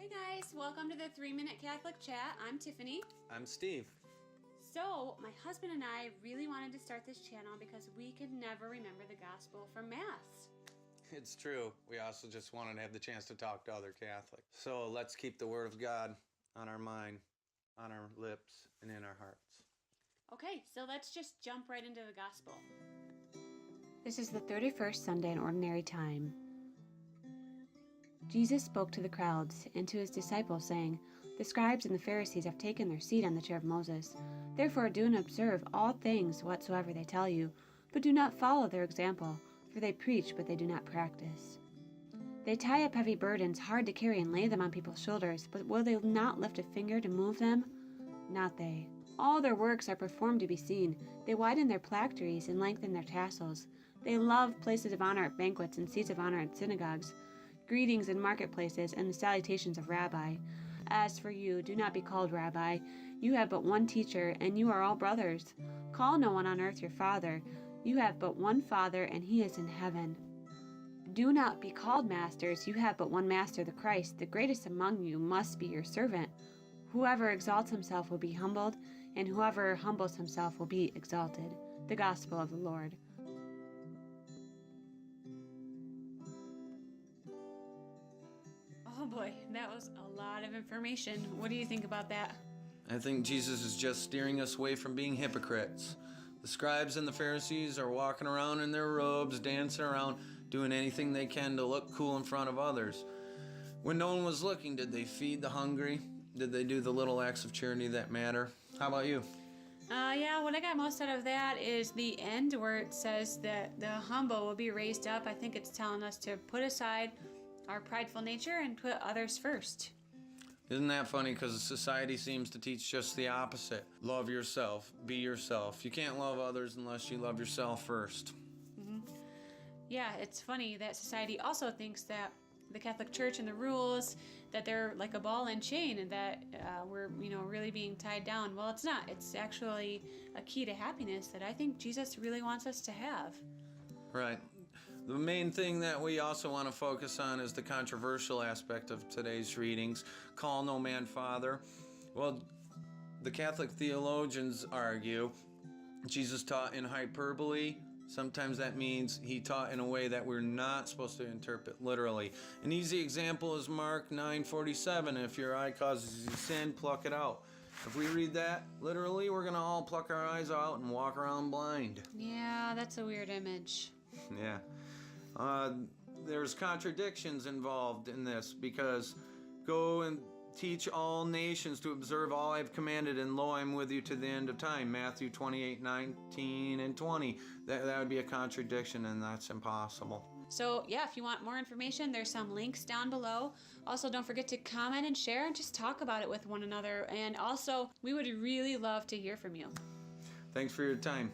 Hey guys, welcome to the 3-Minute Catholic Chat. I'm Tiffany. I'm Steve. So, my husband and I really wanted to start this channel because we could never remember the gospel from Mass. It's true. We also just wanted to have the chance to talk to other Catholics. So let's keep the Word of God on our mind, on our lips, and in our hearts. Okay, so let's just jump right into the gospel. This is the 31st Sunday in Ordinary Time. Jesus spoke to the crowds and to his disciples, saying, "The scribes and the Pharisees have taken their seat on the chair of Moses. Therefore do and observe all things whatsoever they tell you, but do not follow their example, for they preach, but they do not practice. They tie up heavy burdens hard to carry and lay them on people's shoulders, but will they not lift a finger to move them? Not they. All their works are performed to be seen. They widen their phylacteries and lengthen their tassels. They love places of honor at banquets and seats of honor at synagogues, greetings in marketplaces, and the salutations of Rabbi. As for you, do not be called Rabbi. You have but one teacher, and you are all brothers. Call no one on earth your father. You have but one Father, and he is in heaven. Do not be called masters. You have but one Master, the Christ. The greatest among you must be your servant. Whoever exalts himself will be humbled, and whoever humbles himself will be exalted." The Gospel of the Lord. Oh boy, that was a lot of information. What do you think about that? I think Jesus is just steering us away from being hypocrites. The scribes and the Pharisees are walking around in their robes, dancing around, doing anything they can to look cool in front of others. When no one was looking, did they feed the hungry? Did they do the little acts of charity that matter? How about you? Yeah, what I got most out of that is the end where it says that the humble will be raised up. I think it's telling us to put aside our prideful nature and put others first. Isn't that funny? Because society seems to teach just the opposite. Love yourself. Be yourself. You can't love others unless you love yourself first. Yeah, it's funny that society also thinks that the Catholic Church and the rules, that they're like a ball and chain, and that we're, really being tied down. Well, it's not. It's actually a key to happiness that I think Jesus really wants us to have. Right. The main thing that we also want to focus on is the controversial aspect of today's readings. Call no man father. Well, the Catholic theologians argue Jesus taught in hyperbole. Sometimes that means he taught in a way that we're not supposed to interpret literally. An easy example is Mark 9:47. If your eye causes you sin, pluck it out. If we read that literally, we're going to all pluck our eyes out and walk around blind. Yeah, that's a weird image. Yeah. There's contradictions involved in this because go and teach all nations to observe all I've commanded, and lo, I'm with you to the end of time. Matthew 28:19 and 20. That would be a contradiction, and that's impossible. So, yeah, if you want more information, there's some links down below. Also, don't forget to comment and share and just talk about it with one another. And also, we would really love to hear from you. Thanks for your time.